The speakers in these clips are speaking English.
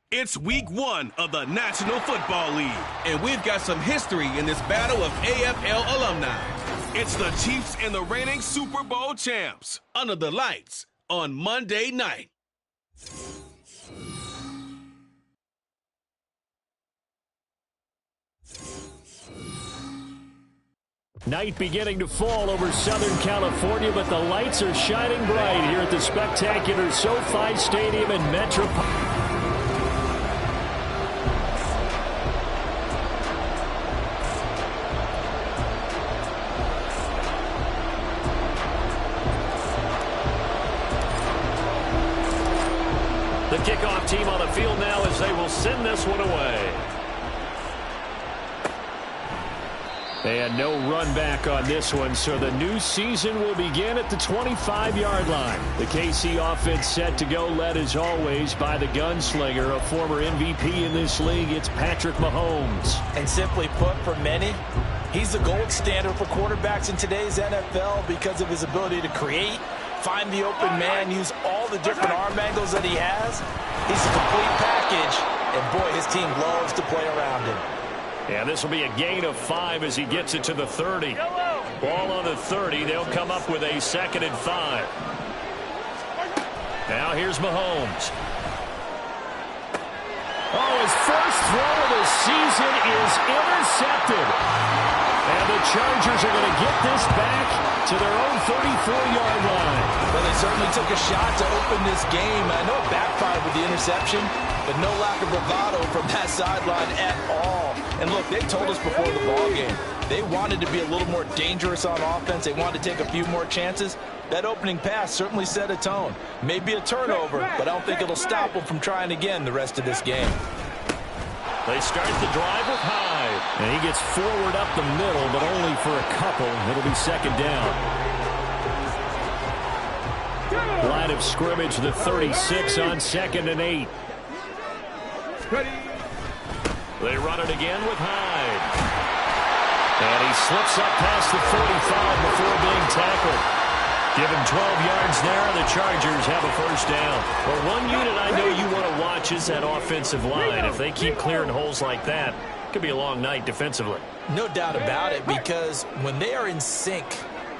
It's week 1 of the National Football League, and we've got some history in this battle of AFL alumni. It's the Chiefs and the reigning Super Bowl champs under the lights on Monday night. Night beginning to fall over Southern California, but the lights are shining bright here at the spectacular SoFi Stadium in Metropolitan. The kickoff team on the field now as they will send this one away. And no run back on this one, so the new season will begin at the 25-yard line. The KC offense set to go, led as always by the gunslinger, a former MVP in this league. It's Patrick Mahomes. And simply put, for many, he's the gold standard for quarterbacks in today's NFL because of his ability to create, find the open man, use all the different arm angles that he has. He's a complete package, and boy, his team loves to play around him. And this will be a gain of 5 as he gets it to the 30. Ball on the 30. They'll come up with a 2nd and 5. Now here's Mahomes. Oh, his first throw of the season is intercepted. And the Chargers are going to get this back to their own 34-yard line. Well, they certainly took a shot to open this game. I know it backfired with the interception, but no lack of bravado from that sideline at all. And look, they told us before the ball game, they wanted to be a little more dangerous on offense. They wanted to take a few more chances. That opening pass certainly set a tone. Maybe a turnover, but I don't think it'll stop them from trying again the rest of this game. They start the drive with Hyde. And he gets forward up the middle, but only for a couple. It'll be 2nd down. Line of scrimmage, the 36 on 2nd and 8. They run it again with Hyde. And he slips up past the 45 before being tackled. Give him 12 yards there, and the Chargers have a 1st down. Well, one unit I know you want to watch is that offensive line. If they keep clearing holes like that, it could be a long night defensively. No doubt about it, because when they are in sync,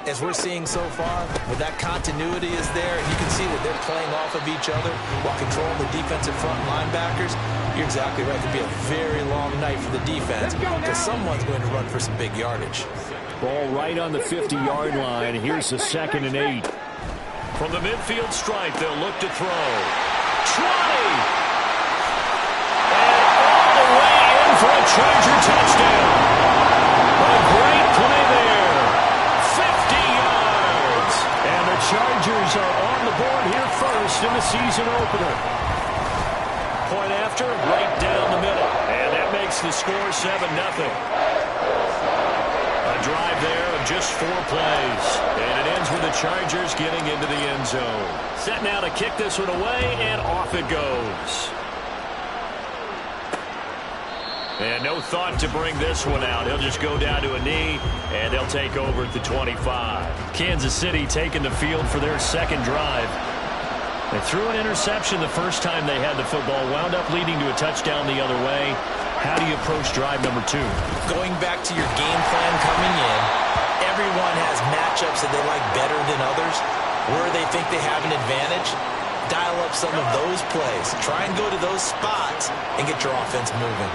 as we're seeing so far, where that continuity is there, and you can see that they're playing off of each other while controlling the defensive front linebackers, you're exactly right. It could be a very long night for the defense because someone's going to run for some big yardage. Ball right on the 50-yard line. Here's the 2nd and 8. From the midfield stripe, they'll look to throw. 20! And all the way in for a Charger touchdown. A great play there. 50 yards. And the Chargers are on the board here first in the season opener. Point after, right down the middle. And that makes the score 7-0. A drive there of just 4 plays. And it ends with the Chargers getting into the end zone. Set now to kick this one away, and off it goes. And no thought to bring this one out. He'll just go down to a knee, and they'll take over at the 25. Kansas City taking the field for their 2nd drive. They threw an interception the first time they had the football, wound up leading to a touchdown the other way. How do you approach drive number 2? Going back to your game plan coming in, everyone has matchups that they like better than others. Where they think they have an advantage, dial up some of those plays. Try and go to those spots and get your offense moving.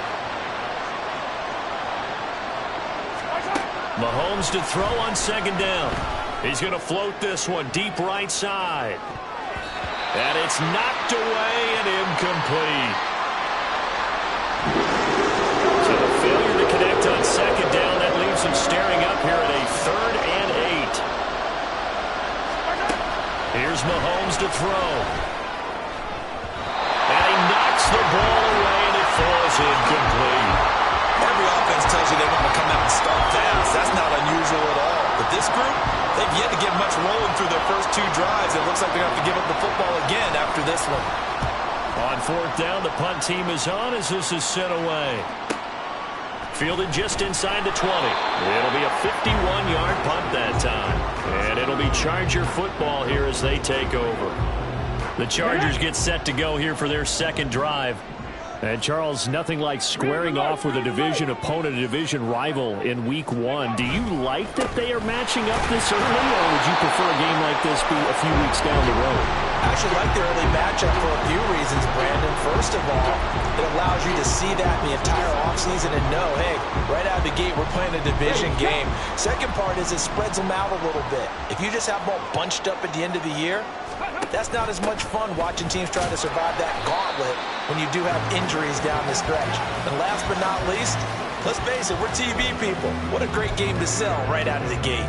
Mahomes to throw on 2nd down. He's going to float this one deep right side. And it's knocked away and incomplete. So the failure to connect on 2nd down, that leaves him staring up here at a 3rd and 8. Here's Mahomes to throw. And he knocks the ball away, and it falls incomplete. Every offense tells you they want to come out and start fast. That's not unusual at all. But this group, they've yet to get much rolling through their first 2 drives. It looks like they're going to have to give up the football again after this one. On 4th down, the punt team is on as this is sent away. Fielded just inside the 20. It'll be a 51-yard punt that time. And it'll be Charger football here as they take over. The Chargers get set to go here for their 2nd drive. And, Charles, nothing like squaring off with a division opponent, a division rival in Week 1. Do you like that they are matching up this early, or would you prefer a game like this be a few weeks down the road? I actually like the early matchup for a few reasons, Brandon. First of all, it allows you to see that in the entire offseason and know, hey, right out of the gate, we're playing a division game. Second part is it spreads them out a little bit. If you just have them all bunched up at the end of the year, that's not as much fun watching teams try to survive that gauntlet when you do have injuries down the stretch. And last but not least, let's face it, we're TV people. What a great game to sell right out of the gate.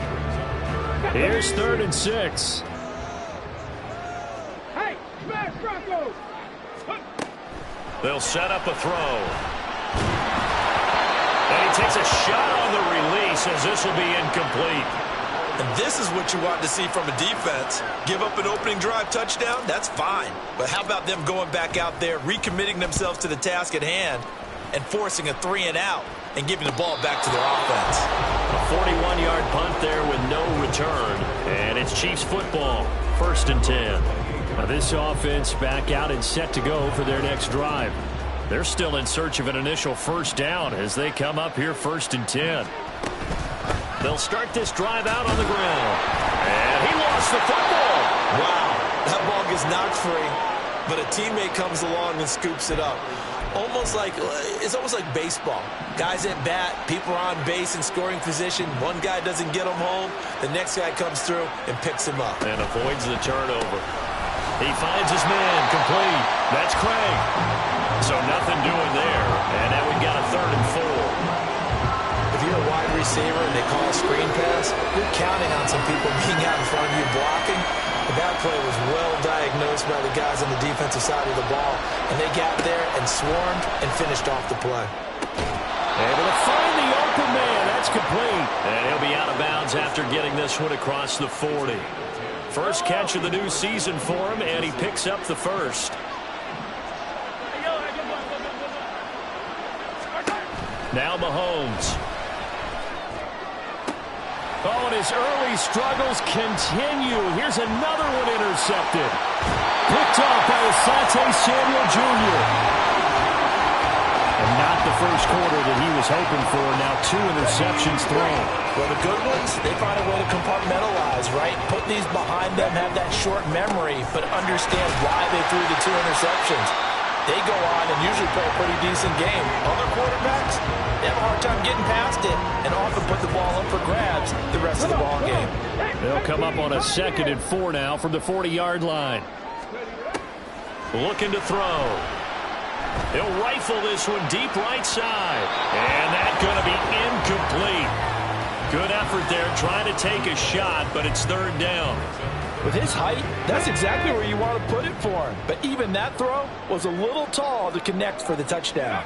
Here's 3rd and 6. Hey, smash Broncos! They'll set up a throw. And he takes a shot on the release as this will be incomplete. And this is what you want to see from a defense. Give up an opening drive touchdown, that's fine. But how about them going back out there, recommitting themselves to the task at hand, and forcing a 3-and-out and giving the ball back to their offense. A 41-yard punt there with no return. And it's Chiefs football, 1st and 10. Now this offense back out and set to go for their next drive. They're still in search of an initial first down as they come up here 1st and 10. They'll start this drive out on the ground. And he lost the football. Wow, that ball gets knocked free, but a teammate comes along and scoops it up. It's almost like baseball. Guys at bat, people are on base in scoring position. One guy doesn't get him home. The next guy comes through and picks him up. And avoids the turnover. He finds his man, complete. That's Craig. So nothing doing there. And now we've got a 3rd and 4. If you're a wide receiver and they call a screen pass, you're counting on some people being out in front of you blocking. But that play was well diagnosed by the guys on the defensive side of the ball. And they got there and swarmed and finished off the play. Able to find the open man. That's complete. And he'll be out of bounds after getting this one across the 40. First catch of the new season for him, and he picks up the first. Now Mahomes. Oh, and his early struggles continue. Here's another one intercepted. Picked off by Asante Samuel Jr. And not the first quarter that he was hoping for. Now 2 interceptions thrown. Well, the good ones, they find a way to compartmentalize, right? Put these behind them, have that short memory, but understand why they threw the 2 interceptions. They go on and usually play a pretty decent game. Other quarterbacks, they have a hard time getting past it and often put the ball up for grabs the rest of the ball game. They'll come up on a 2nd and 4 now from the 40-yard line. Looking to throw. He'll rifle this one deep right side. And that's going to be incomplete. Good effort there trying to take a shot, but it's 3rd down. With his height, that's exactly where you want to put it for him. But even that throw was a little tall to connect for the touchdown.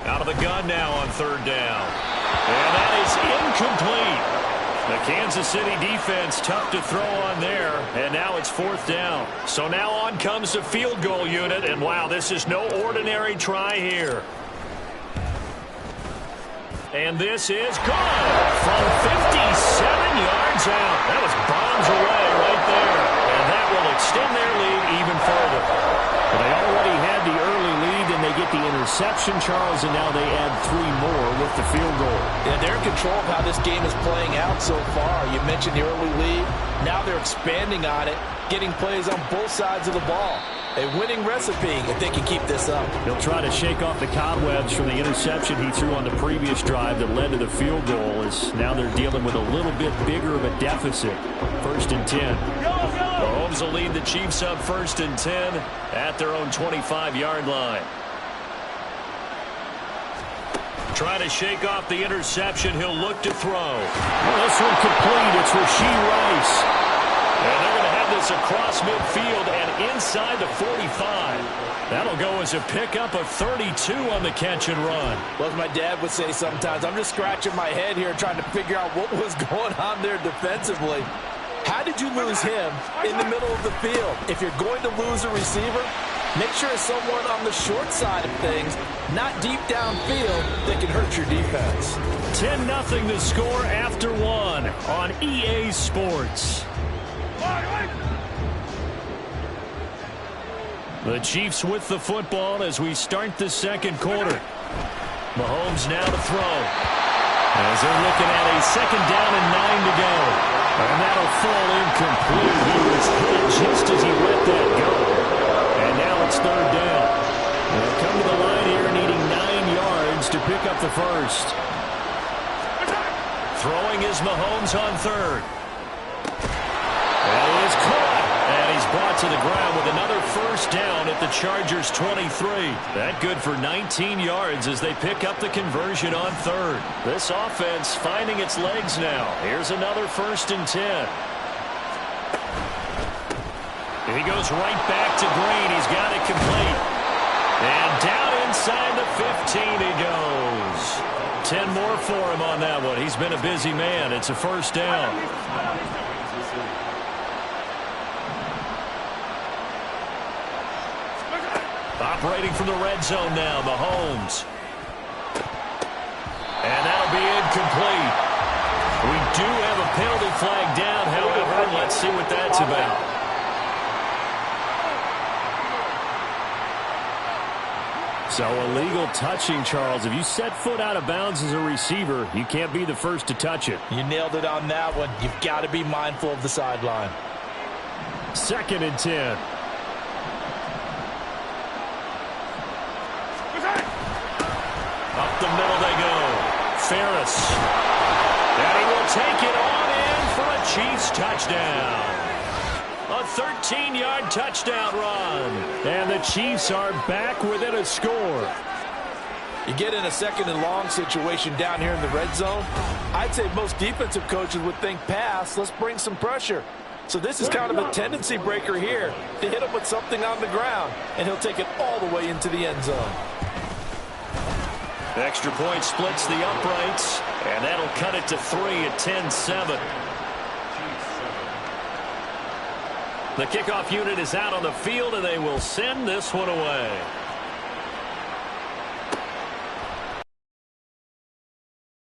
Out of the gun now on 3rd down. And that is incomplete. The Kansas City defense tough to throw on there. And now it's 4th down. So now on comes the field goal unit. And wow, this is no ordinary try here. And this is good from 57 yards out. That was bombs away right there. And that will extend their lead even further. Well, they already had the early lead, and they get the interception, Charles, and now they add 3 more with the field goal. Yeah, they're in control of how this game is playing out so far. You mentioned the early lead. Now they're expanding on it, getting plays on both sides of the ball. A winning recipe if they can keep this up. He'll try to shake off the cobwebs from the interception he threw on the previous drive that led to the field goal, as now they're dealing with a little bit bigger of a deficit. 1st and 10. Mahomes will lead the Chiefs up 1st and 10 at their own 25-yard line. Trying to shake off the interception. He'll look to throw. Well, this one complete. It's Rashee Rice. And they're going to have this across midfield and inside the 45. That'll go as a pickup of 32 on the catch and run. Well, as my dad would say sometimes, I'm just scratching my head here trying to figure out what was going on there defensively. How did you lose him in the middle of the field? If you're going to lose a receiver, make sure it's someone on the short side of things, not deep downfield, that can hurt your defense. 10-0 the score after 1 on EA Sports. The Chiefs with the football as we start the second quarter. Mahomes now to throw. As they're looking at a second down and 9 to go. And that'll fall incomplete. He was hit just as he let that go. And now it's third down. They'll come to the line here needing 9 yards to pick up the first. Throwing is Mahomes on third. That is caught. And he's brought to the ground with another first down at the Chargers' 23. That good for 19 yards as they pick up the conversion on third. This offense finding its legs now. Here's another 1st and 10. He goes right back to Green. He's got it complete. And down inside the 15 he goes. 10 more for him on that one. He's been a busy man. It's a first down. Operating from the red zone now, Mahomes. And that'll be incomplete. We do have a penalty flag down, however. Let's see what that's about. So illegal touching, Charles. If you set foot out of bounds as a receiver, you can't be the first to touch it. You nailed it on that one. You've got to be mindful of the sideline. 2nd and 10. Up the middle they go. Ferris. And he will take it on in for a Chiefs touchdown. A 13-yard touchdown run. And the Chiefs are back within a score. You get in a 2nd and long situation down here in the red zone. I'd say most defensive coaches would think pass. Let's bring some pressure. So this is kind of a tendency breaker here to hit him with something on the ground. And he'll take it all the way into the end zone. Extra point splits the uprights, and that'll cut it to 3 at 10-7. The kickoff unit is out on the field, and they will send this one away.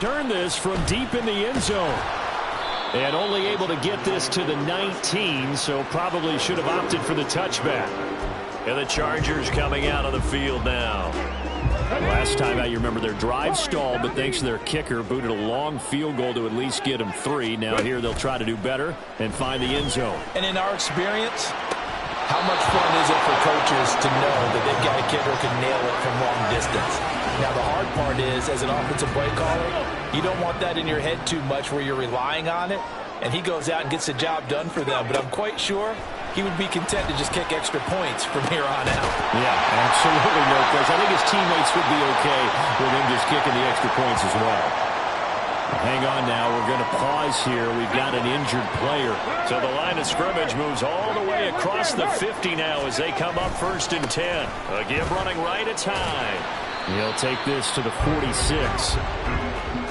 Turn this from deep in the end zone. And only able to get this to the 19, so probably should have opted for the touchback. And the Chargers coming out on the field now. Last time out, you remember their drive stalled, but thanks to their kicker, booted a long field goal to at least get them 3. Now here they'll try to do better and find the end zone. And in our experience, how much fun is it for coaches to know that they've got a kicker who can nail it from long distance? Now the hard part is, as an offensive play caller, you don't want that in your head too much where you're relying on it. And he goes out and gets the job done for them. But I'm quite sure he would be content to just kick extra points from here on out. Yeah, absolutely no question. I think his teammates would be okay with him just kicking the extra points as well. Hang on now. We're going to pause here. We've got an injured player. So the line of scrimmage moves all the way across the 50 now as they come up 1st and 10. Again, running right, it's high. He'll take this to the 46.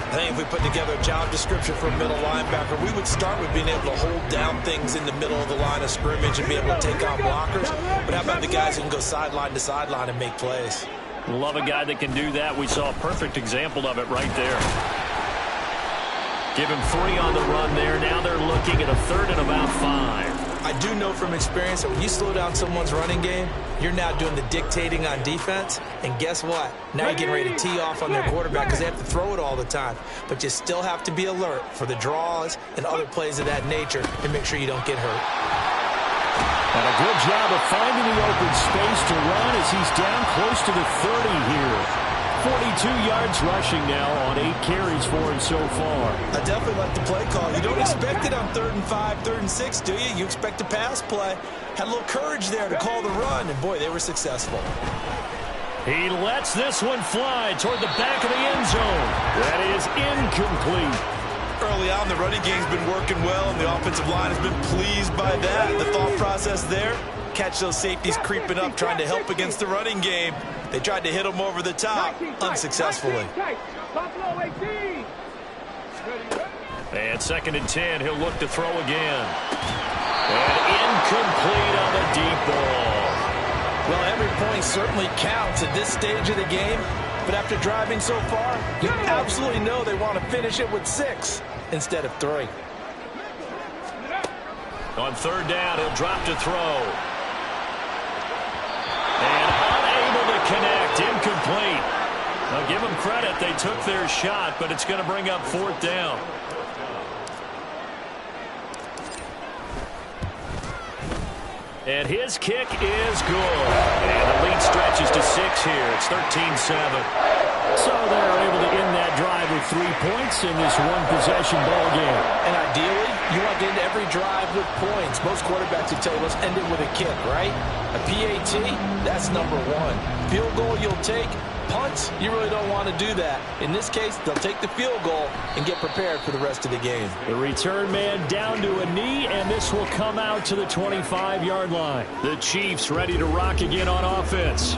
I think if we put together a job description for a middle linebacker, we would start with being able to hold down things in the middle of the line of scrimmage and be able to take on blockers. But how about the guys who can go sideline to sideline and make plays? Love a guy that can do that. We saw a perfect example of it right there. Give him 3 on the run there. Now they're looking at a 3rd and about 5. I do know from experience that when you slow down someone's running game, you're now doing the dictating on defense. And guess what? Now you're getting ready to tee off on their quarterback because they have to throw it all the time. But you still have to be alert for the draws and other plays of that nature and make sure you don't get hurt. And a good job of finding the open space to run as he's down close to the 30 here. 42 yards rushing now on 8 carries for him so far. I definitely like the play call. You don't expect it on 3rd and 5, 3rd and 6, do you? You expect a pass play. Had a little courage there to call the run, and boy, they were successful. He lets this one fly toward the back of the end zone. That is incomplete. Early on, the running game's been working well, and the offensive line has been pleased by that. The thought process there, catch those safeties creeping up, trying to help against the running game. They tried to hit him over the top, unsuccessfully. And 2nd and 10, he'll look to throw again. And incomplete on the deep ball. Well, every point certainly counts at this stage of the game. But after driving so far, you absolutely know they want to finish it with 6 instead of 3. On 3rd down, he'll drop to throw. connect. Incomplete. Now give them credit. They took their shot, but it's going to bring up fourth down. And his kick is good. And the lead stretches to 6 here. It's 13-7. So they're able to end that drive with 3 points in this one-possession ball game. And ideally, you want to end every drive with points. Most quarterbacks would tell you, let's end it with a kick, right? A PAT, that's number 1. Field goal you'll take. Punts, you really don't want to do that. In this case, they'll take the field goal and get prepared for the rest of the game. The return man down to a knee, and this will come out to the 25-yard line. The Chiefs ready to rock again on offense.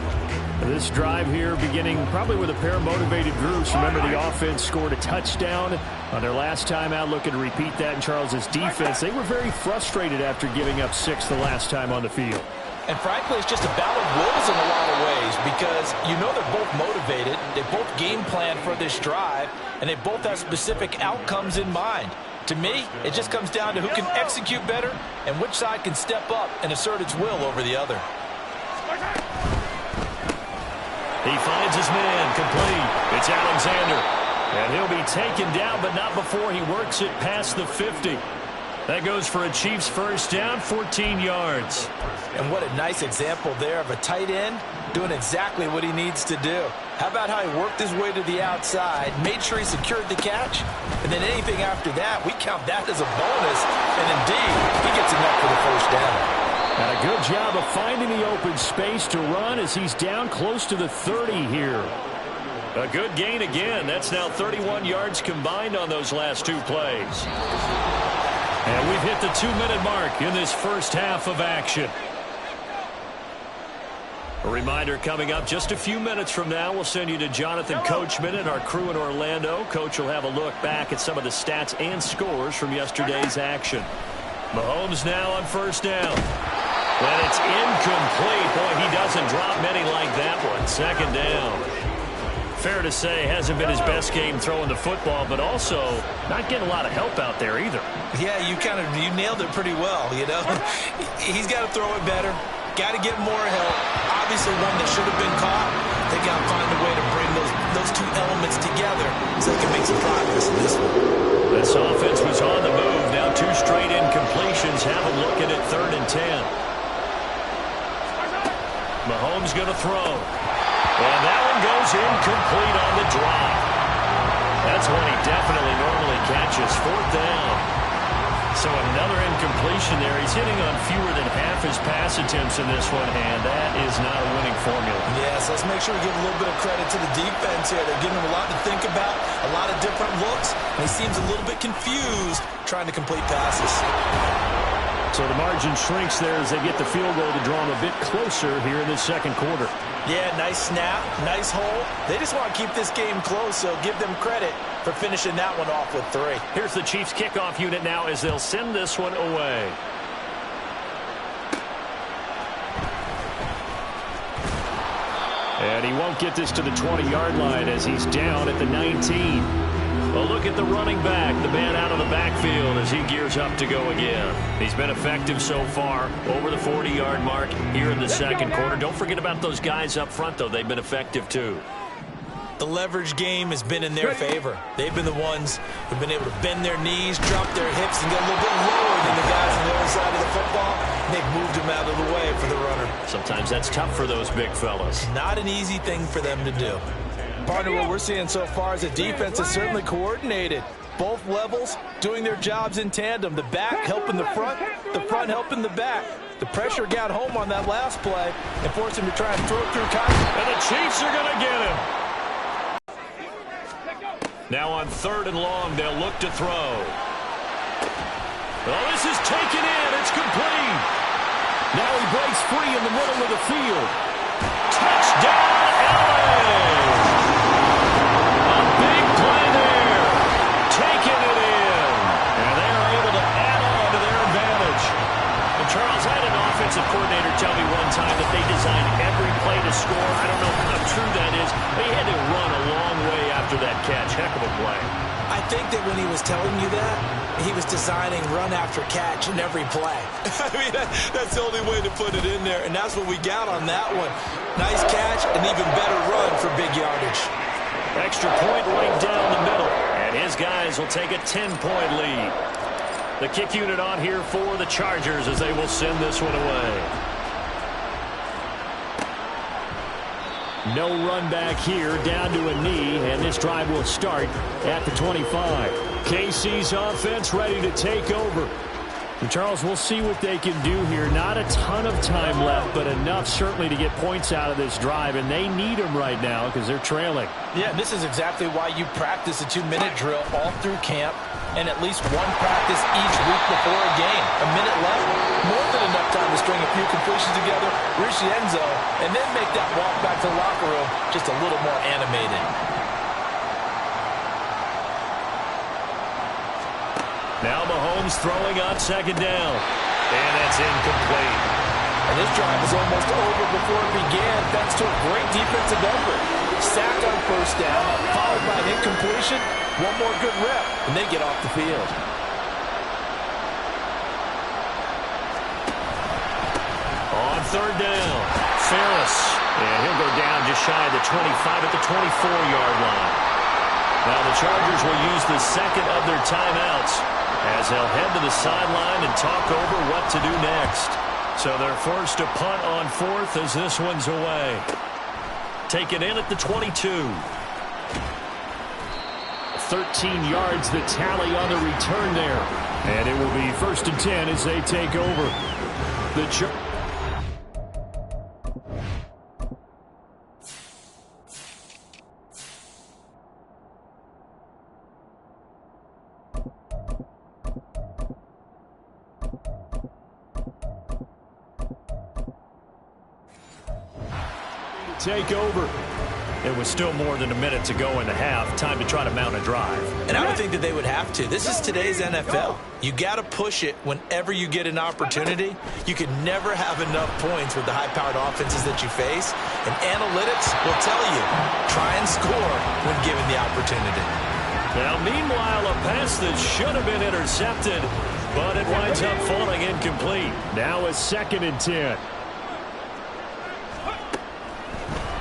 This drive here beginning probably with a pair of motivated groups. Remember, the offense scored a touchdown on their last time out. Looking to repeat that in Charles's defense. They were very frustrated after giving up 6 the last time on the field. And frankly, it's just a battle of wills in a lot of ways because you know they're both motivated. They both game plan for this drive, and they both have specific outcomes in mind. To me, it just comes down to who can execute better and which side can step up and assert its will over the other. He finds his man, complete. It's Alexander. And he'll be taken down, but not before he works it past the 50. That goes for a Chiefs first down, 14 yards. And what a nice example there of a tight end doing exactly what he needs to do. How about how he worked his way to the outside, made sure he secured the catch, and then anything after that, we count that as a bonus. And indeed, he gets enough for the first down. And a good job of finding the open space to run as he's down close to the 30 here. A good gain again. That's now 31 yards combined on those last 2 plays. And we've hit the 2-minute mark in this first half of action. A reminder coming up just a few minutes from now. We'll send you to Jonathan Coachman and our crew in Orlando. Coach will have a look back at some of the stats and scores from yesterday's action. Mahomes now on first down. And it's incomplete. Boy, he doesn't drop many like that one. Second down. Fair to say, hasn't been his best game throwing the football, but also not getting a lot of help out there either. Yeah, you nailed it pretty well, you know. He's got to throw it better. Got to get more help. Obviously one that should have been caught. They got to find a way to bring those 2 elements together so they can make some progress in this one. This offense was on the move. Now 2 straight incompletions. Have a look at it, 3rd and 10. Mahomes going to throw. And that one goes incomplete on the drop. That's one he definitely normally catches. 4th down. So another incompletion there. He's hitting on fewer than half his pass attempts in this one, and that is not a winning formula. Yes, let's make sure we give a little bit of credit to the defense here. They're giving him a lot to think about, a lot of different looks, and he seems a little bit confused trying to complete passes. So the margin shrinks there as they get the field goal to draw him a bit closer here in this second quarter. Yeah, nice snap, nice hole. They just want to keep this game close, so give them credit for finishing that one off with 3. Here's the Chiefs kickoff unit now as they'll send this one away. And he won't get this to the 20-yard line as he's down at the 19. Well, look at the running back, the man out of the backfield as he gears up to go again. He's been effective so far, over the 40-yard mark here in the second quarter. Don't forget about those guys up front, though. They've been effective, too. The leverage game has been in their favor. They've been the ones who've been able to bend their knees, drop their hips, and get a little bit lower than the guys on the other side of the football. And they've moved them out of the way for the runner. Sometimes that's tough for those big fellas. Not an easy thing for them to do. Partner, what we're seeing so far is the defense is certainly coordinated. Both levels doing their jobs in tandem. The back helping the front helping the back. The pressure got home on that last play and forced him to try and throw it through contact. And the Chiefs are going to get him. Now on 3rd and long, they'll look to throw. Oh, this is taken in. It's complete. Now he breaks free in the middle of the field. Touchdown, LA! A big play there. Taking it in. And they are able to add on to their advantage. And Charles, I had an offensive coordinator tell me one time that they designed every play to score. I don't know how true that is, but he had to run a long way after that catch. Heck of a play. I think that when he was telling you that, he was designing run after catch in every play. I mean, that's the only way to put it in there, and that's what we got on that one. Nice catch, an even better run for big yardage. Extra point right down the middle, and his guys will take a 10-point lead. The kick unit on here for the Chargers as they will send this one away. No run back here, down to a knee, and this drive will start at the 25. KC's offense ready to take over. And Charles, we'll see what they can do here. Not a ton of time left, but enough certainly to get points out of this drive, and they need them right now because they're trailing. Yeah, this is exactly why you practice a 2-minute drill all through camp and at least one practice each week before a game. A minute left, more than enough time to string a few completions together, reach the end zone, and then make that walk back to the locker room just a little more animated. Now Mahomes throwing on second down. And that's incomplete. And this drive was almost over before it began, thanks to a great defensive effort. Sacked on first down, followed by an incompletion. One more good rep, and they get off the field. On third down, Ferris. And he'll go down just shy of the 25 at the 24-yard line. Now the Chargers will use the second of their timeouts as they'll head to the sideline and talk over what to do next. So they're forced to punt on fourth as this one's away. Taken in at the 22. 13 yards the tally on the return there. And it will be 1st and 10 as they take over. The take over. It was still more than a minute to go in the half. Time to try to mount a drive. And I don't think that they would have to. This is today's NFL. You got to push it whenever you get an opportunity. You can never have enough points with the high-powered offenses that you face. And analytics will tell you, try and score when given the opportunity. Now, meanwhile, a pass that should have been intercepted, but it winds up falling incomplete. Now a 2nd and 10.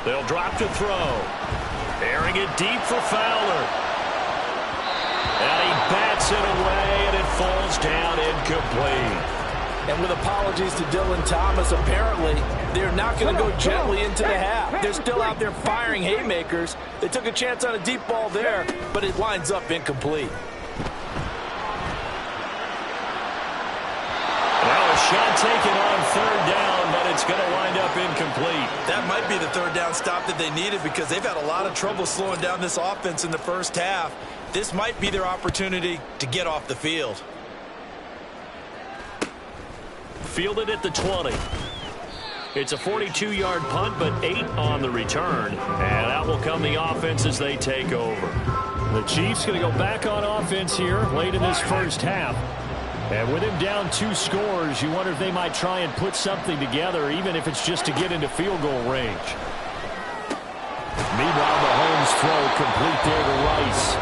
They'll drop to throw. Airing it deep for Fowler. And he bats it away, and it falls down incomplete. And with apologies to Dylan Thomas, apparently they're not going to go gently into the half. They're still out there firing haymakers. They took a chance on a deep ball there, but it winds up incomplete. Now a shot taken on third down, but it's going to wind up incomplete. That might be the third down stop that they needed because they've had a lot of trouble slowing down this offense in the first half. This might be their opportunity to get off the field. Fielded at the 20. It's a 42-yard punt, but 8 on the return. And out will come the offense as they take over. The Chiefs going to go back on offense here late in this first half. And with him down 2 scores, you wonder if they might try and put something together, even if it's just to get into field goal range. Meanwhile, Mahomes throw complete there to Rice.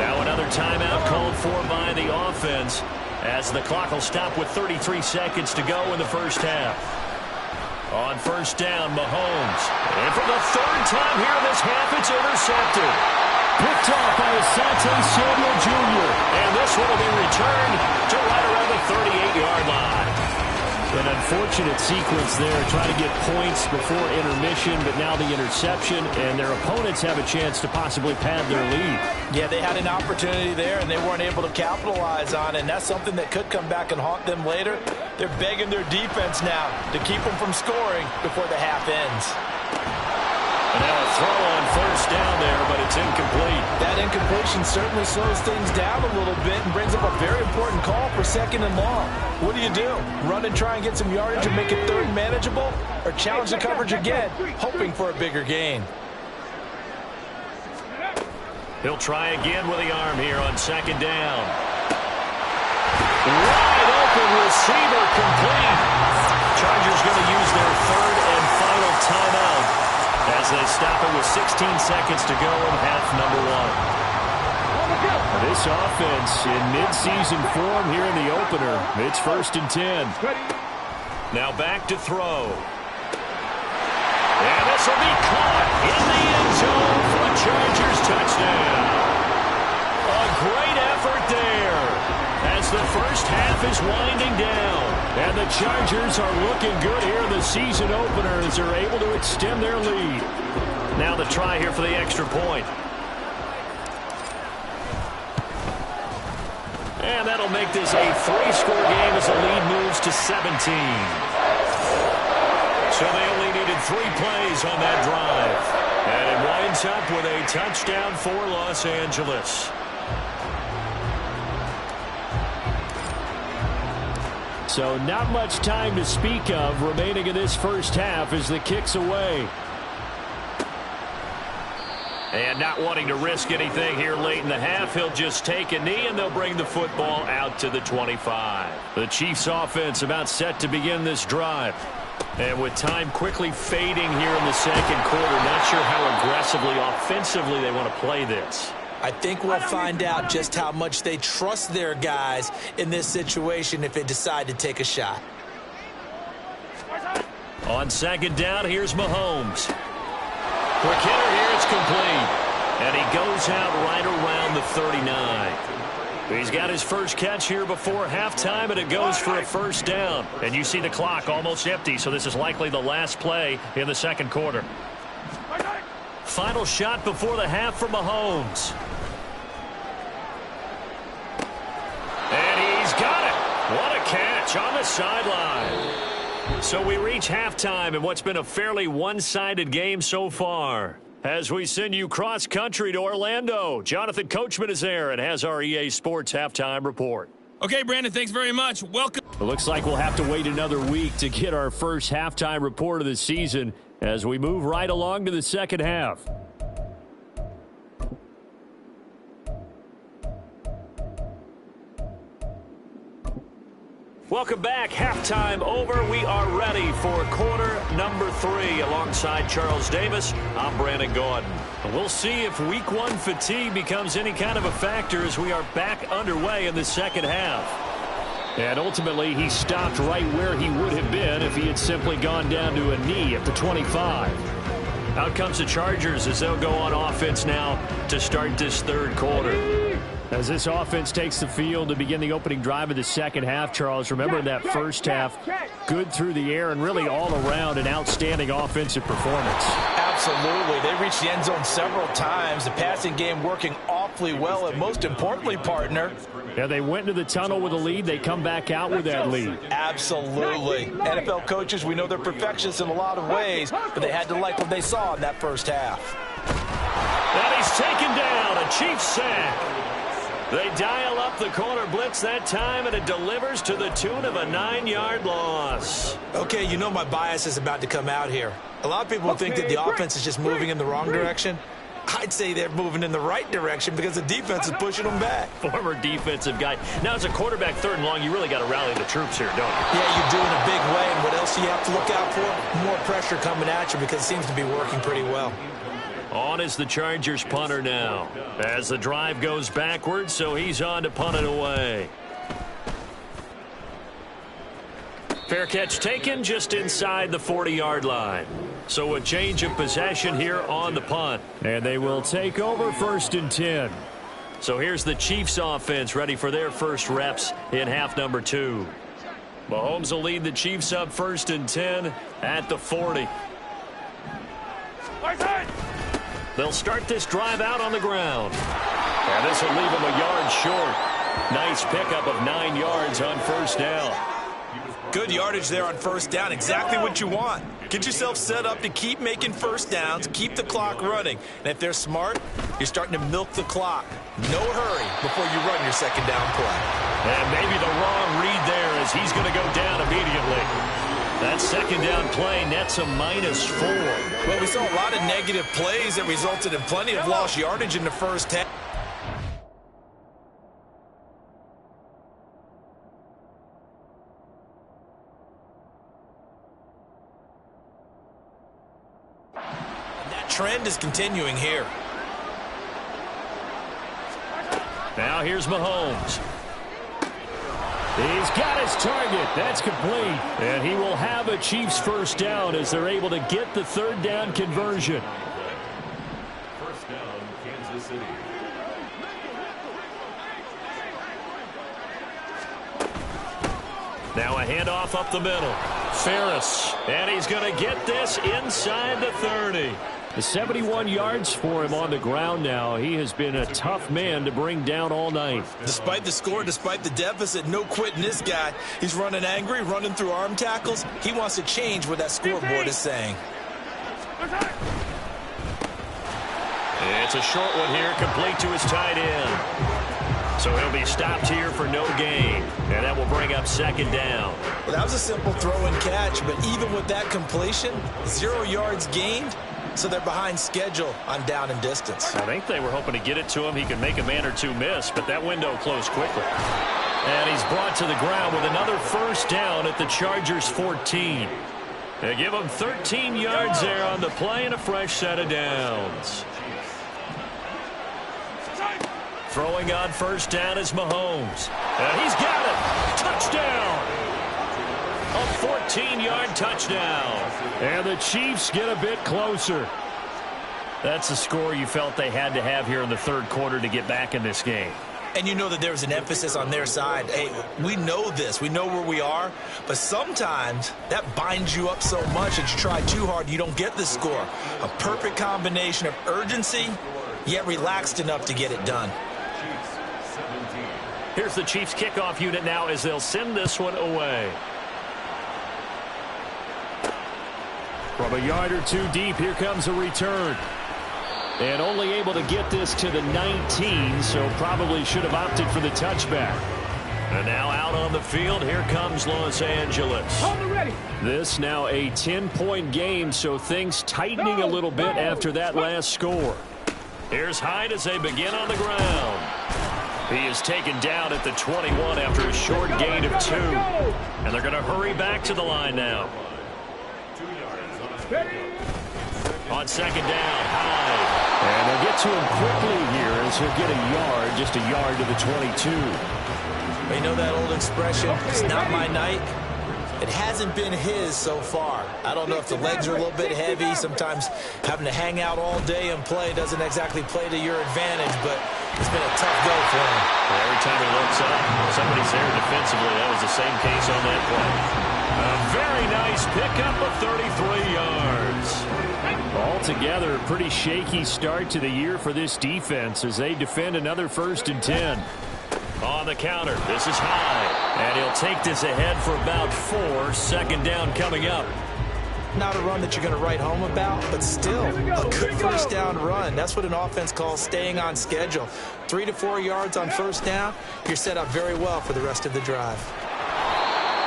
Now another timeout called for by the offense as the clock will stop with 33 seconds to go in the first half. On first down, Mahomes. And for the third time here in this half, it's intercepted. Picked off by Asante Samuel Jr. And this one will be returned to right around the 38-yard line. An unfortunate sequence there, trying to get points before intermission, but now the interception, and their opponents have a chance to possibly pad their lead. Yeah, they had an opportunity there, and they weren't able to capitalize on it, and that's something that could come back and haunt them later. They're begging their defense now to keep them from scoring before the half ends. And now a throw on first down there, but it's incomplete. That incompletion certainly slows things down a little bit and brings up a very important call for 2nd and long. What do you do? Run and try and get some yardage and make it third manageable? Or challenge the coverage again, hoping for a bigger gain? He'll try again with the arm here on 2nd down. Wide open receiver complete. Chargers going to use their 3rd and final timeout as they stop it with 16 seconds to go in half number 1. This offense in mid-season form here in the opener. It's 1st and 10. Now back to throw. And this will be caught in the end zone for a Chargers touchdown. A great effort there as the first half is winding down. And the Chargers are looking good here in the season opener as they're able to extend their lead. Now the try here for the extra point. And that'll make this a 3-score game as the lead moves to 17. So they only needed 3 plays on that drive. And it winds up with a touchdown for Los Angeles. So not much time to speak of remaining in this first half as the kick's away. And not wanting to risk anything here late in the half, he'll just take a knee and they'll bring the football out to the 25. The Chiefs offense about set to begin this drive. And with time quickly fading here in the second quarter, not sure how aggressively, offensively they want to play this. I think we'll find out just how much they trust their guys in this situation if they decide to take a shot. On second down, here's Mahomes. Quick hitter here, it's complete. And he goes out right around the 39. He's got his first catch here before halftime, and it goes for a first down. And you see the clock almost empty, so this is likely the last play in the second quarter. Final shot before the half for Mahomes. And he's got it. What a catch on the sideline. So we reach halftime in what's been a fairly one-sided game so far. As we send you cross-country to Orlando, Jonathan Coachman is there and has our EA Sports halftime report. Okay, Brandon, thanks very much. Welcome. It looks like we'll have to wait another week to get our first halftime report of the season as we move right along to the second half. Welcome back. Halftime over. We are ready for quarter number 3. Alongside Charles Davis, I'm Brandon Gordon. We'll see if Week 1 fatigue becomes any kind of a factor as we are back underway in the second half. And ultimately, he stopped right where he would have been if he had simply gone down to a knee at the 25. Out comes the Chargers as they'll go on offense now to start this third quarter. As this offense takes the field to begin the opening drive of the second half, Charles, remember that first half, good through the air and really all around an outstanding offensive performance. Absolutely. They reached the end zone several times. The passing game working awfully well, and most importantly, partner. Yeah, they went into the tunnel with a lead. They come back out with that lead. Absolutely. NFL coaches, we know they're perfectionists in a lot of ways, but they had to like what they saw in that first half. And he's taken down, a Chiefs sack. They dial up the corner blitz that time, and it delivers to the tune of a 9-yard loss. Okay, you know my bias is about to come out here. A lot of people think that the offense is just moving in the wrong direction. I'd say they're moving in the right direction because the defense is pushing them back. Former defensive guy. Now, as a quarterback, 3rd and long, you really got to rally the troops here, don't you? Yeah, you do in a big way, and what else do you have to look out for? More pressure coming at you because it seems to be working pretty well. On is the Chargers punter now. As the drive goes backwards, so he's on to punt it away. Fair catch taken just inside the 40-yard line. So a change of possession here on the punt. And they will take over 1st and 10. So here's the Chiefs offense ready for their first reps in half number 2. Mahomes will lead the Chiefs up 1st and 10 at the 40. They'll start this drive out on the ground. And this will leave them a yard short. Nice pickup of 9 yards on first down. Good yardage there on first down. Exactly what you want. Get yourself set up to keep making first downs, keep the clock running. And if they're smart, you're starting to milk the clock. No hurry before you run your second down play. And maybe the wrong read there as he's going to go down immediately. That second down play nets a -4. Well, we saw a lot of negative plays that resulted in plenty of lost yardage in the first half. And that trend is continuing here. Now here's Mahomes. He's got his target. That's complete. And he will have a Chiefs first down as they're able to get the third down conversion. First down, Kansas City. Now a handoff up the middle. Ferris. And he's going to get this inside the 30. The 71 yards for him on the ground now. He has been a tough man to bring down all night. Despite the score, despite the deficit, no quitting this guy. He's running angry, running through arm tackles. He wants to change what that scoreboard is saying. It's a short one here, complete to his tight end. So he'll be stopped here for no gain. And that will bring up second down. Well, that was a simple throw and catch, but even with that completion, 0 yards gained. So they're behind schedule on down and distance. I think they were hoping to get it to him. He could make a man or two miss, but that window closed quickly. And he's brought to the ground with another first down at the Chargers' 14. They give him 13 yards there on the play and a fresh set of downs. Throwing on first down is Mahomes. And he's got it. Touchdown. A 14-yard touchdown. And the Chiefs get a bit closer. That's the score you felt they had to have here in the third quarter to get back in this game. And you know that there was an emphasis on their side. Hey, we know this. We know where we are. But sometimes that binds you up so much that you try too hard, you don't get the score. A perfect combination of urgency, yet relaxed enough to get it done. Here's the Chiefs kickoff unit now as they'll send this one away. From a yard or two deep, here comes a return. And only able to get this to the 19, so probably should have opted for the touchback. And now out on the field, here comes Los Angeles. This now a 10-point game, so things tightening a little bit after that last score. Here's Hyde as they begin on the ground. He is taken down at the 21 after a short gain of 2. And they're going to hurry back to the line now. On second down, Hyde. And they'll get to him quickly here as he'll get a yard, just a yard to the 22. You know that old expression, it's not my night. It hasn't been his so far. I don't know if the legs are a little bit heavy. Sometimes having to hang out all day and play doesn't exactly play to your advantage, but it's been a tough go for him. Every time he looks up, somebody's there defensively. That was the same case on that play. A very nice pickup of 33 yards. Altogether, a pretty shaky start to the year for this defense as they defend another 1st and 10. On the counter, this is Hyde. And he'll take this ahead for about 4. Second down coming up. Not a run that you're going to write home about, but still a good first down run. That's what an offense calls staying on schedule. 3 to 4 yards on first down, you're set up very well for the rest of the drive.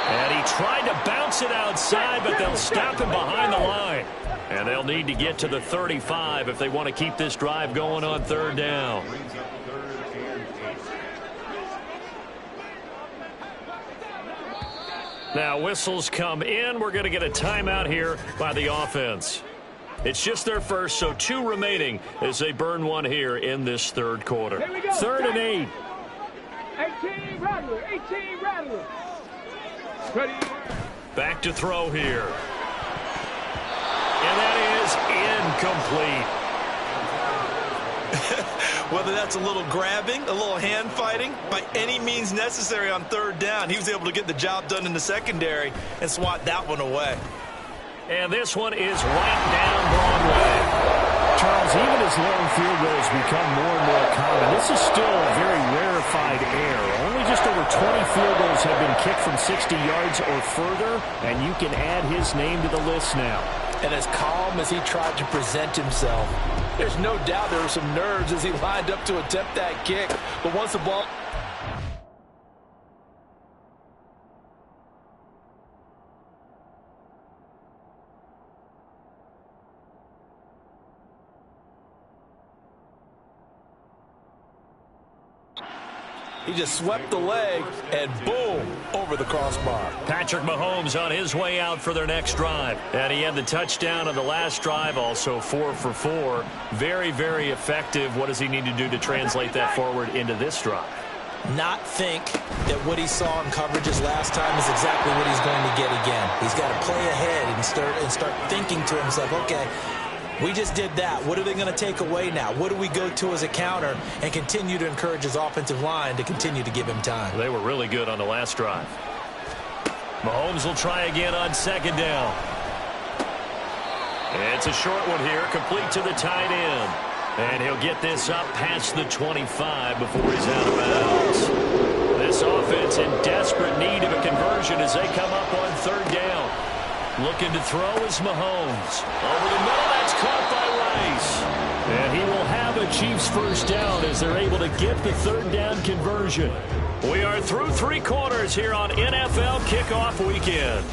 And he tried to bounce it outside, but they'll stop him behind the line. And they'll need to get to the 35 if they want to keep this drive going on third down. Now whistles come in. We're going to get a timeout here by the offense. It's just their first, so 2 remaining as they burn one here in this third quarter. 3rd and 8. 18 Rattler, 18 Rattler. Ready. Back to throw here. And that is incomplete. Whether that's a little grabbing, a little hand fighting, by any means necessary on third down, he was able to get the job done in the secondary and swat that one away. And this one is right down Broadway. Charles, even as long field goals become more and more common, this is still a very rarefied air. Only just over 20 field goals have been kicked from 60 yards or further, and you can add his name to the list now. And as calm as he tried to present himself, there's no doubt there were some nerves as he lined up to attempt that kick. But once the ball... He just swept the leg and boom, over the crossbar. Patrick Mahomes on his way out for their next drive. And he had the touchdown on the last drive, also 4 for 4. Very, very effective. What does he need to do to translate that forward into this drive? Not think that what he saw in coverages last time is exactly what he's going to get again. He's got to play ahead and start thinking to himself, okay, we just did that. What are they going to take away now? What do we go to as a counter? And continue to encourage his offensive line to continue to give him time. They were really good on the last drive. Mahomes will try again on second down. It's a short one here, complete to the tight end. And he'll get this up past the 25 before he's out of bounds. This offense in desperate need of a conversion as they come up on third down. Looking to throw is Mahomes. Over the middle, that's caught by Rice. And he will have a Chiefs first down as they're able to get the third down conversion. We are through 3 quarters here on NFL Kickoff Weekend.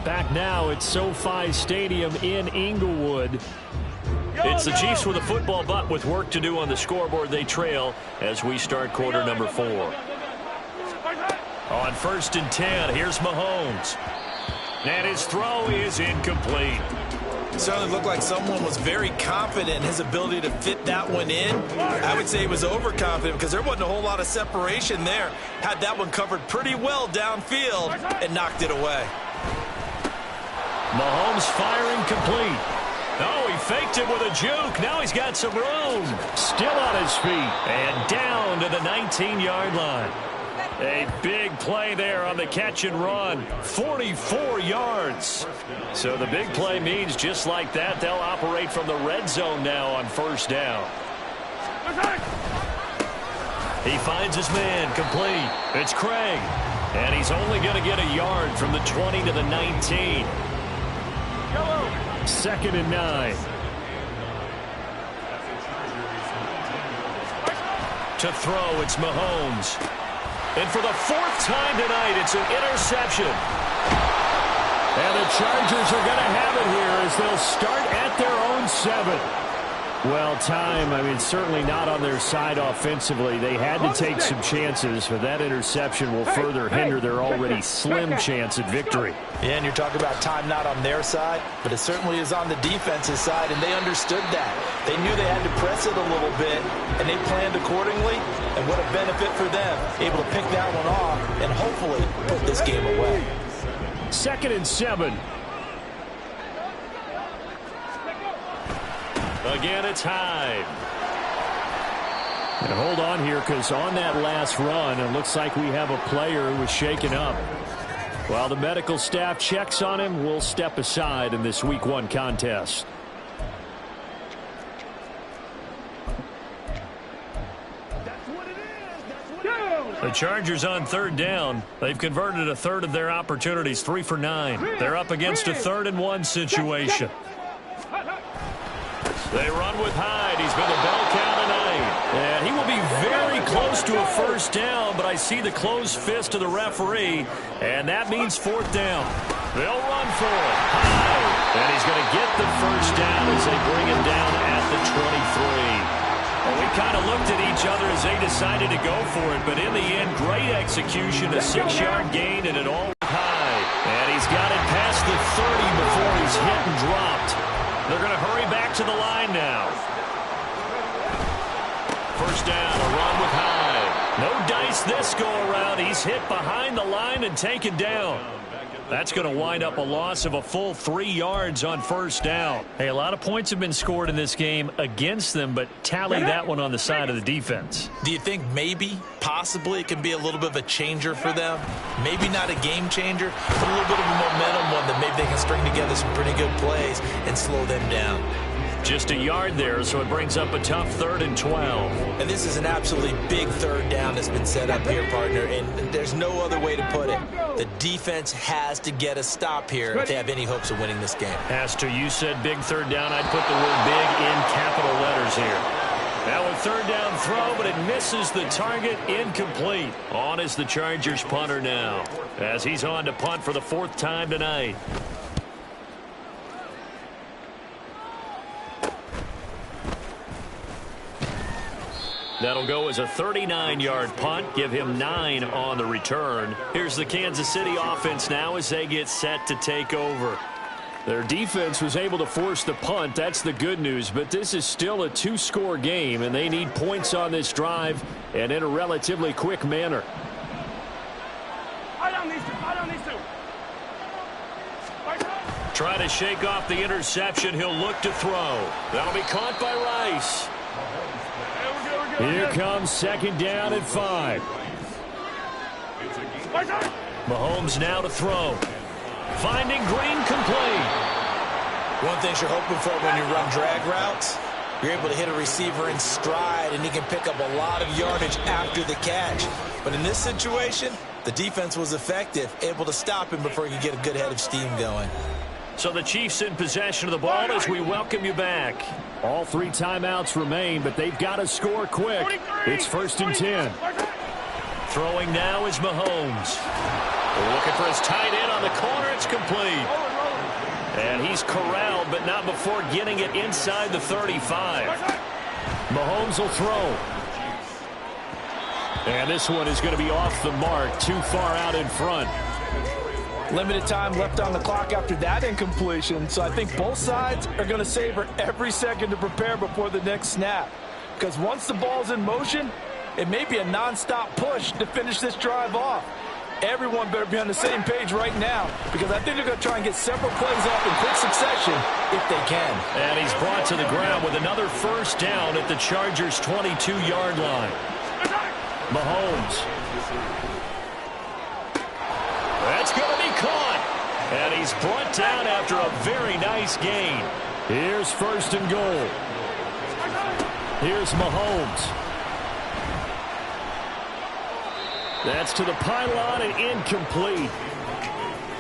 Back now at SoFi Stadium in Inglewood. It's the Chiefs with a football, but with work to do on the scoreboard. They trail as we start quarter number 4. On 1st and 10, here's Mahomes. And his throw is incomplete. It certainly looked like someone was very confident in his ability to fit that one in. I would say he was overconfident because there wasn't a whole lot of separation there. Had that one covered pretty well downfield and knocked it away. Mahomes firing complete. Oh, he faked it with a juke. Now he's got some room. Still on his feet. And down to the 19-yard line. A big play there on the catch and run. 44 yards. So the big play means just like that, they'll operate from the red zone now on first down. He finds his man complete. It's Craig. And he's only going to get a yard from the 20 to the 19. 2nd and 9. To throw, it's Mahomes. And for the 4th time tonight, it's an interception. And the Chargers are going to have it here as they'll start at their own 7. Well, time, certainly not on their side offensively. They had to take some chances, but that interception will further hinder their already slim chance at victory. Yeah, and you're talking about time not on their side, but it certainly is on the defense's side, and they understood that. They knew they had to press it a little bit, and they planned accordingly, and what a benefit for them, able to pick that one off and hopefully put this game away. 2nd and 7. Again, it's Hyde. And hold on here, because on that last run, it looks like we have a player who was shaken up. While the medical staff checks on him, we'll step aside in this Week 1 contest. The Chargers on third down. They've converted a third of their opportunities, 3 for 9. They're up against a 3rd and 1 situation. They run with Hyde. He's been the bell cow tonight. And he will be very close to a first down, but I see the closed fist of the referee, and that means 4th down. They'll run for it. Hyde. And he's going to get the first down as they bring him down at the 23. Well, we kind of looked at each other as they decided to go for it, but in the end, great execution, a 6-yard gain, and it all high. And he's got it past the 30 before he's hit and dropped. They're going to hurry back to the line now. First down, a run with Hyde. No dice this go-around. He's hit behind the line and taken down. That's going to wind up a loss of a full 3 yards on first down. Hey, a lot of points have been scored in this game against them, but tally that one on the side of the defense. Do you think maybe, possibly, it can be a little bit of a changer for them? Maybe not a game changer, but a little bit of a momentum one that maybe they can string together some pretty good plays and slow them down. Just a yard there, so it brings up a tough 3rd and 12. And this is an absolutely big third down that's been set up here, partner, and there's no other way to put it. The defense has to get a stop here if they have any hopes of winning this game. Has to. You said big third down. I'd put the word big in capital letters here. Now a 3rd down throw, but it misses the target, incomplete. On is the Chargers punter now, as he's on to punt for the 4th time tonight. That'll go as a 39-yard punt. Give him 9 on the return. Here's the Kansas City offense now as they get set to take over. Their defense was able to force the punt. That's the good news. But this is still a 2-score game, and they need points on this drive and in a relatively quick manner. Try to shake off the interception. He'll look to throw. That'll be caught by Rice. Here comes second down at 5. Mahomes now to throw. Finding Green complete. One thing you're hoping for when you run drag routes, you're able to hit a receiver in stride, and he can pick up a lot of yardage after the catch. But in this situation, the defense was effective, able to stop him before he could get a good head of steam going. So the Chiefs in possession of the ball as we welcome you back. All 3 timeouts remain, but they've got to score quick. It's 1st and 10. Throwing now is Mahomes. Looking for his tight end on the corner. It's complete. And he's corralled, but not before getting it inside the 35. Mahomes will throw. And this one is going to be off the mark, too far out in front. Limited time left on the clock after that incompletion, so I think both sides are going to savor every second to prepare before the next snap. Because once the ball's in motion, it may be a nonstop push to finish this drive off. Everyone better be on the same page right now, because I think they're going to try and get several plays off in quick succession if they can. And he's brought to the ground with another first down at the Chargers' 22-yard line. Mahomes. That's going to be caught. And he's brought down after a very nice gain. Here's 1st and goal. Here's Mahomes. That's to the pylon and incomplete.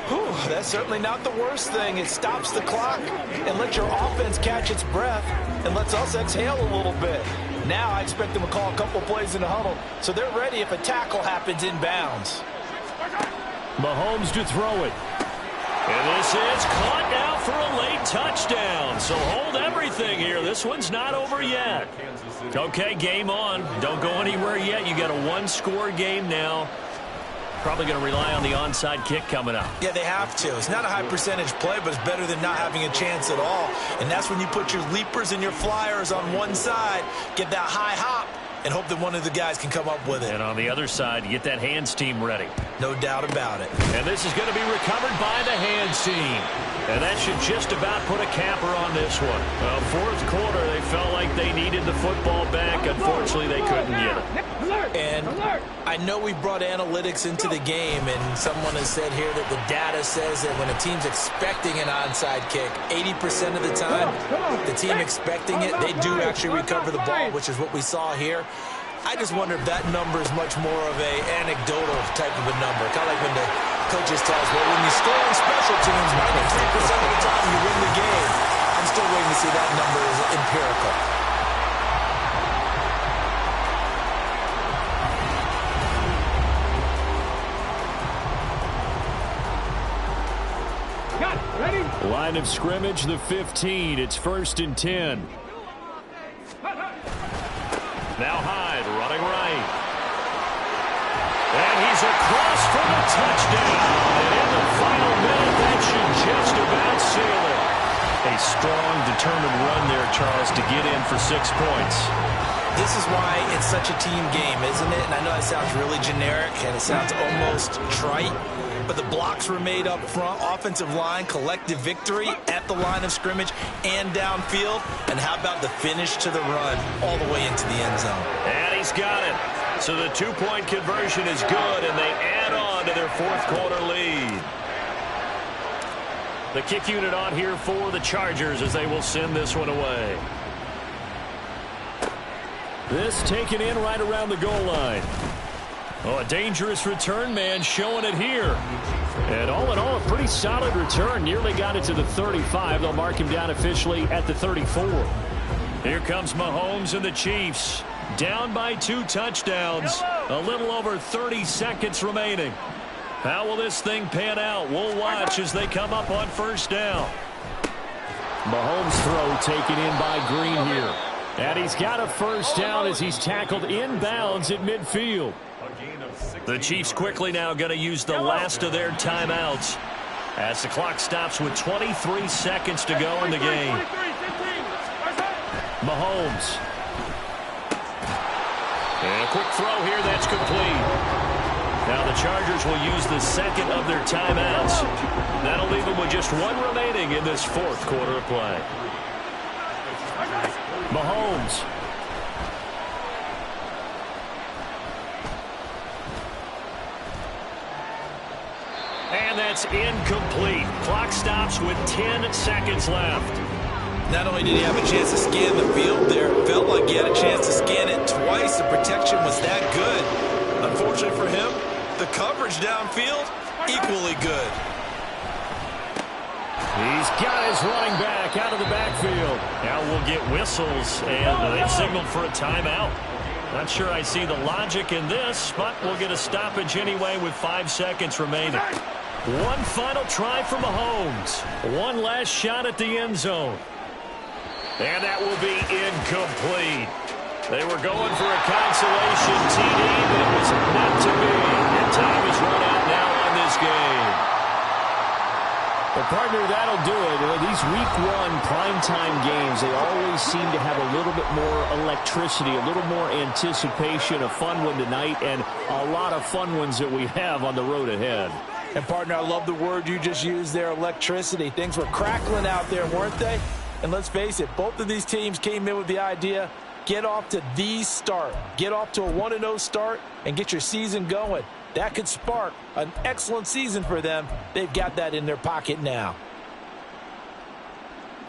Whew, that's certainly not the worst thing. It stops the clock and lets your offense catch its breath and lets us exhale a little bit. Now I expect them to call a couple plays in the huddle so they're ready if a tackle happens inbounds. Mahomes to throw it. And this is caught now for a late touchdown. So hold everything here. This one's not over yet. Okay, game on. Don't go anywhere yet. You got a 1-score game now. Probably going to rely on the onside kick coming up. Yeah, they have to. It's not a high percentage play, but it's better than not having a chance at all. And that's when you put your leapers and your flyers on one side, get that high hop, and hope that one of the guys can come up with it. And on the other side, you get that hands team ready. No doubt about it. And this is going to be recovered by the hands team. And that should just about put a capper on this one. Well, 4th quarter, they felt like they needed the football back. Unfortunately, they couldn't get it. And I know we brought analytics into the game, and someone has said here that the data says that when a team's expecting an onside kick, 80% of the time, the team expecting it, they do actually recover the ball, which is what we saw here. I just wonder if that number is much more of a anecdotal type of a number. Kind of like when the coaches tell us, well, when you score on special teams, 93% of the time you win the game. I'm still waiting to see that number is empirical. Line of scrimmage, the 15. It's 1st and 10. Now Hyde running right. And he's across for the touchdown. And in the final minute, that should just about seal it. A strong, determined run there, Charles, to get in for 6 points. This is why it's such a team game, isn't it? And I know that sounds really generic, and it sounds almost trite. But the blocks were made up front, offensive line, collective victory at the line of scrimmage and downfield. And how about the finish to the run all the way into the end zone? And he's got it. So the 2-point conversion is good, and they add on to their 4th quarter lead. The kick unit on here for the Chargers as they will send this one away. This taken in right around the goal line. Oh, a dangerous return man showing it here. And all in all, a pretty solid return. Nearly got it to the 35. They'll mark him down officially at the 34. Here comes Mahomes and the Chiefs. Down by 2 touchdowns. A little over 30 seconds remaining. How will this thing pan out? We'll watch as they come up on 1st down. Mahomes' throw taken in by Green here. And he's got a first down as he's tackled inbounds at midfield. The Chiefs quickly now going to use the last of their timeouts as the clock stops with 23 seconds to go in the game. Mahomes. And a quick throw here, that's complete. Now the Chargers will use the second of their timeouts. That'll leave them with just one remaining in this fourth quarter of play. Mahomes. And that's incomplete. Clock stops with 10 seconds left. Not only did he have a chance to scan the field there, it felt like he had a chance to scan it twice. The protection was that good. Unfortunately for him, the coverage downfield, equally good. He's got his running back out of the backfield. Now we'll get whistles, and they've signaled for a timeout. Not sure I see the logic in this, but we'll get a stoppage anyway with 5 seconds remaining. One final try for Mahomes. One last shot at the end zone. And that will be incomplete. They were going for a consolation TD, but it was not to be. And time is run out now on this game. Well, partner, that'll do it. These Week 1 primetime games, they always seem to have a little bit more electricity, a little more anticipation, a fun one tonight, and a lot of fun ones that we have on the road ahead. And, partner, I love the word you just used there, electricity. Things were crackling out there, weren't they? And let's face it, both of these teams came in with the idea, get off to the start. Get off to a 1-0 start and get your season going. That could spark an excellent season for them. They've got that in their pocket now.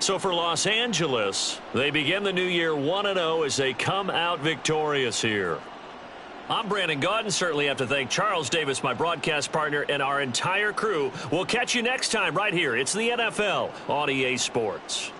So for Los Angeles, they begin the new year 1-0 as they come out victorious here. I'm Brandon Gaudin. Certainly have to thank Charles Davis, my broadcast partner, and our entire crew. We'll catch you next time right here. It's the NFL on EA Sports.